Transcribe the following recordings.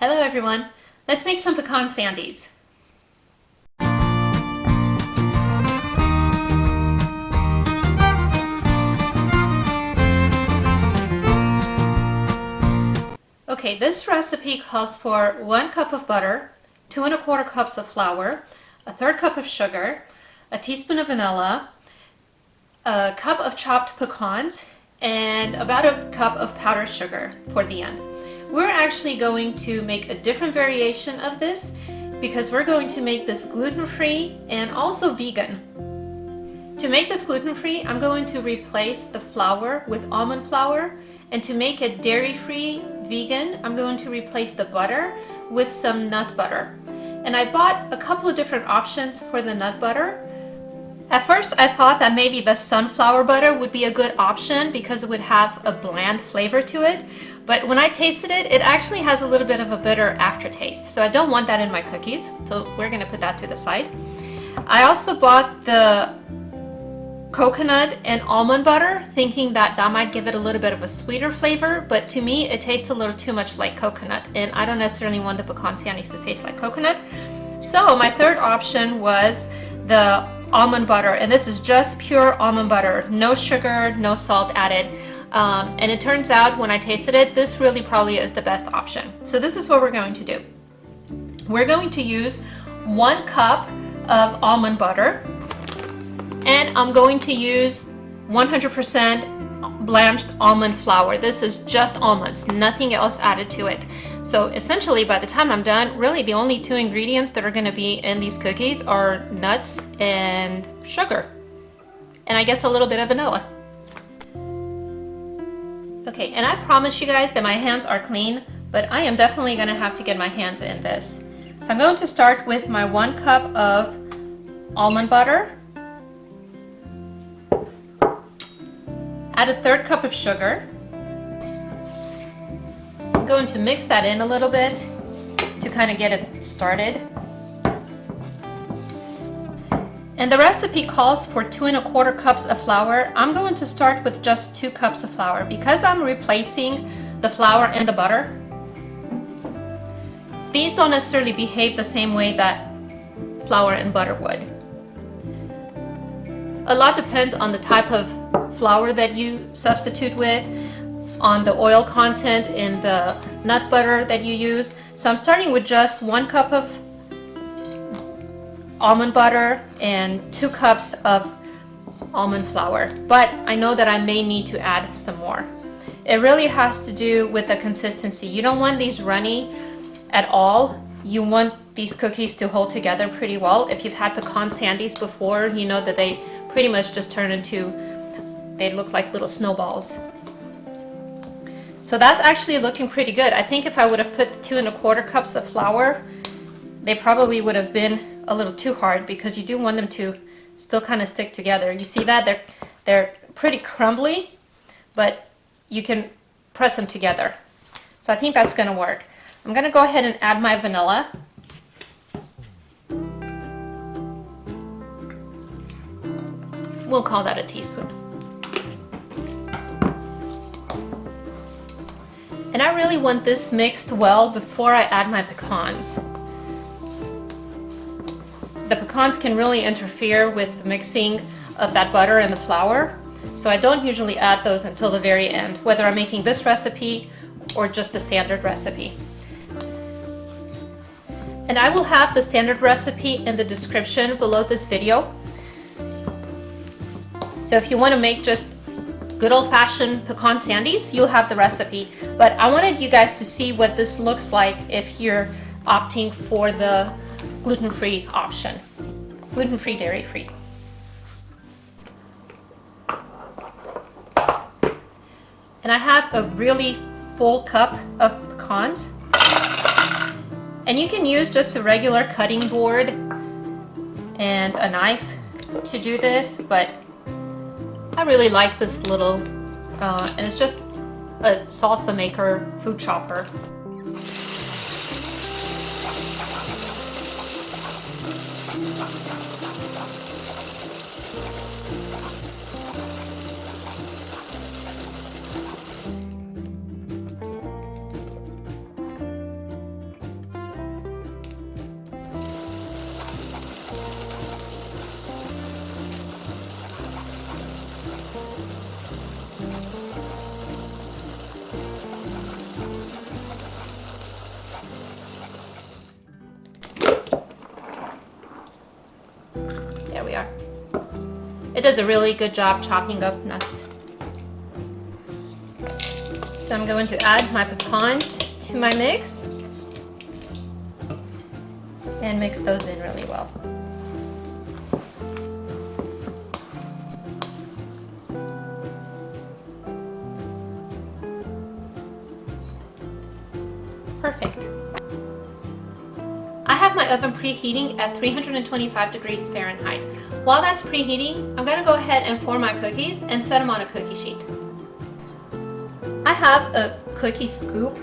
Hello everyone, let's make some pecan sandies. Okay, this recipe calls for 1 cup of butter, 2 1/4 cups of flour, a 1/3 cup of sugar, a teaspoon of vanilla, a cup of chopped pecans, and about a cup of powdered sugar for the end. We're actually going to make a different variation of this because we're going to make this gluten-free and also vegan. To make this gluten-free, I'm going to replace the flour with almond flour, and to make it dairy-free vegan, I'm going to replace the butter with some nut butter. And I bought a couple of different options for the nut butter. At first I thought that maybe the sunflower butter would be a good option because it would have a bland flavor to it, but when I tasted it, it actually has a little bit of a bitter aftertaste, so I don't want that in my cookies, so we're going to put that to the side. I also bought the coconut and almond butter, thinking that that might give it a little bit of a sweeter flavor, but to me it tastes a little too much like coconut, and I don't necessarily want the pecan sandies to taste like coconut. So my third option was the almond butter, and this is just pure almond butter, no sugar, no salt added, and it turns out when I tasted it, this really probably is the best option. So this is what we're going to do. We're going to use 1 cup of almond butter, and I'm going to use 100% blanched almond flour. This is just almonds, nothing else added to it. So essentially, by the time I'm done, really the only 2 ingredients that are going to be in these cookies are nuts and sugar, and I guess a little bit of vanilla. Okay, and I promise you guys that my hands are clean, but I am definitely going to have to get my hands in this. So I'm going to start with my 1 cup of almond butter, add a 1/3 cup of sugar. I'm going to mix that in a little bit to kind of get it started. And the recipe calls for 2 1/4 cups of flour. I'm going to start with just 2 cups of flour because I'm replacing the flour and the butter. These don't necessarily behave the same way that flour and butter would. A lot depends on the type of flour that you substitute with, on the oil content in the nut butter that you use. So I'm starting with just 1 cup of almond butter and 2 cups of almond flour, but I know that I may need to add some more. It really has to do with the consistency. You don't want these runny at all. You want these cookies to hold together pretty well. If you've had pecan sandies before, you know that they pretty much just turn into, they look like little snowballs. So that's actually looking pretty good. I think if I would have put 2 1/4 cups of flour, they probably would have been a little too hard because you do want them to still kind of stick together. You see that? They're pretty crumbly, but you can press them together. So I think that's going to work. I'm going to go ahead and add my vanilla. We'll call that a teaspoon. And I really want this mixed well before I add my pecans. The pecans can really interfere with the mixing of that butter and the flour, so I don't usually add those until the very end, whether I'm making this recipe or just the standard recipe. And I will have the standard recipe in the description below this video. So if you want to make just good old-fashioned pecan sandies, you'll have the recipe. But I wanted you guys to see what this looks like if you're opting for the gluten-free option. Gluten-free, dairy-free. And I have a really full cup of pecans. And you can use just the regular cutting board and a knife to do this, but I really like this little, and it's just a salsa maker food chopper. It does a really good job chopping up nuts. So I'm going to add my pecans to my mix and mix those in really well. Perfect. I have my oven preheating at 325 degrees Fahrenheit. While that's preheating, I'm going to go ahead and form my cookies and set them on a cookie sheet. I have a cookie scoop,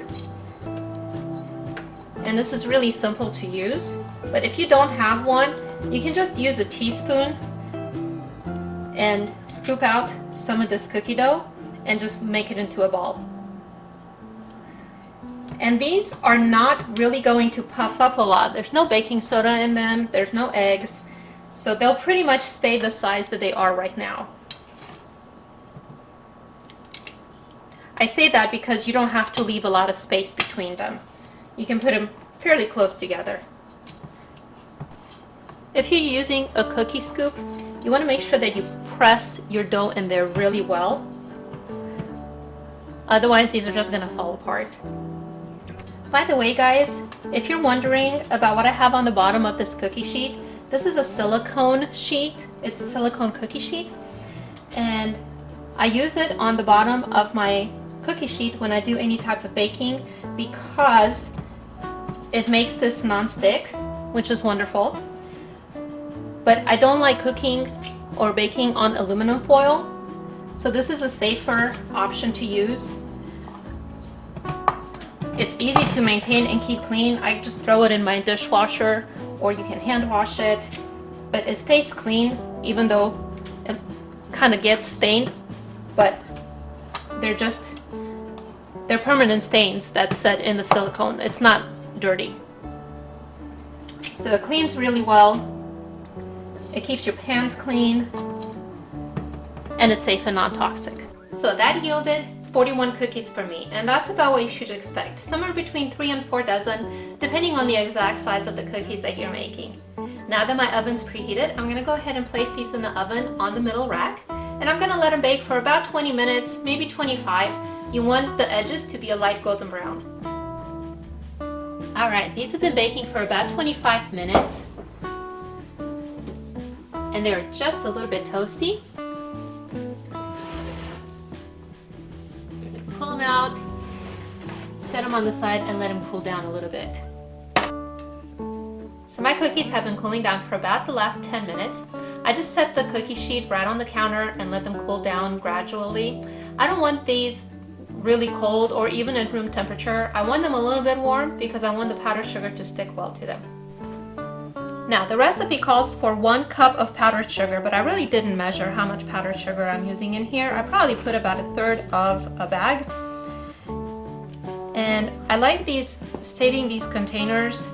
and this is really simple to use, but if you don't have one, you can just use a teaspoon and scoop out some of this cookie dough and just make it into a ball. And these are not really going to puff up a lot. There's no baking soda in them, there's no eggs, so they'll pretty much stay the size that they are right now. I say that because you don't have to leave a lot of space between them. You can put them fairly close together. If you're using a cookie scoop, you want to make sure that you press your dough in there really well. Otherwise, these are just going to fall apart. By the way, guys, if you're wondering about what I have on the bottom of this cookie sheet, this is a silicone sheet. It's a silicone cookie sheet, and I use it on the bottom of my cookie sheet when I do any type of baking because it makes this non-stick, which is wonderful. But I don't like cooking or baking on aluminum foil, so this is a safer option to use. It's easy to maintain and keep clean. I just throw it in my dishwasher, or you can hand wash it, but it stays clean even though it kind of gets stained, but they're permanent stains that set in the silicone. It's not dirty. So it cleans really well. It keeps your pans clean, and it's safe and non-toxic. So that yielded 41 cookies for me, and that's about what you should expect. Somewhere between 3 and 4 dozen, depending on the exact size of the cookies that you're making. Now that my oven's preheated, I'm going to go ahead and place these in the oven on the middle rack, and I'm going to let them bake for about 20 minutes, maybe 25. You want the edges to be a light golden brown. Alright, these have been baking for about 25 minutes, and they're just a little bit toasty. Pull them out, set them on the side, and let them cool down a little bit. So my cookies have been cooling down for about the last 10 minutes. I just set the cookie sheet right on the counter and let them cool down gradually. I don't want these really cold or even at room temperature. I want them a little bit warm because I want the powdered sugar to stick well to them. Now the recipe calls for 1 cup of powdered sugar, but I really didn't measure how much powdered sugar I'm using in here. I probably put about 1/3 of a bag. And I like saving these containers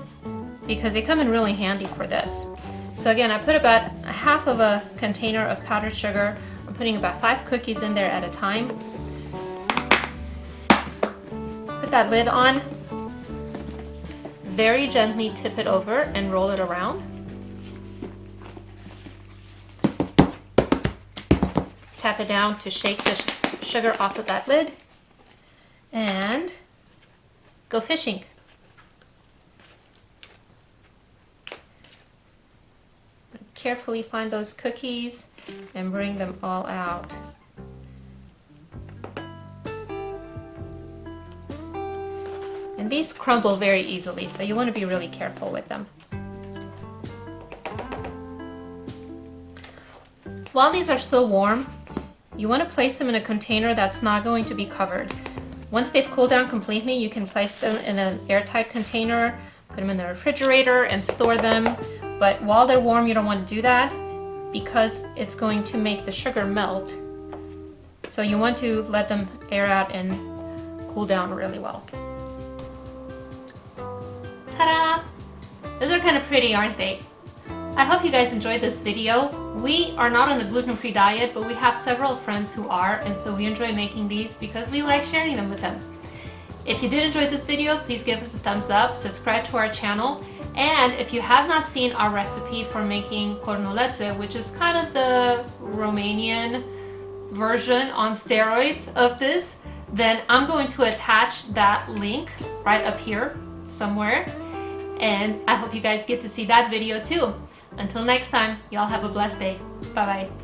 because they come in really handy for this. So again, I put about 1/2 of a container of powdered sugar. I'm putting about 5 cookies in there at a time. Put that lid on. Very gently tip it over and roll it around. Tap it down to shake the sugar off of that lid, and go fishing. Carefully find those cookies and bring them all out. And these crumble very easily, so you want to be really careful with them. While these are still warm, you want to place them in a container that's not going to be covered. Once they've cooled down completely, you can place them in an airtight container, put them in the refrigerator and store them. But while they're warm, you don't want to do that because it's going to make the sugar melt. So you want to let them air out and cool down really well. Ta-da! Those are kind of pretty, aren't they? I hope you guys enjoyed this video. We are not on a gluten-free diet, but we have several friends who are, and so we enjoy making these because we like sharing them with them. If you did enjoy this video, please give us a thumbs up, subscribe to our channel, and if you have not seen our recipe for making cornulețe, which is kind of the Romanian version on steroids of this, then I'm going to attach that link right up here somewhere, and I hope you guys get to see that video too. Until next time, y'all have a blessed day. Bye bye.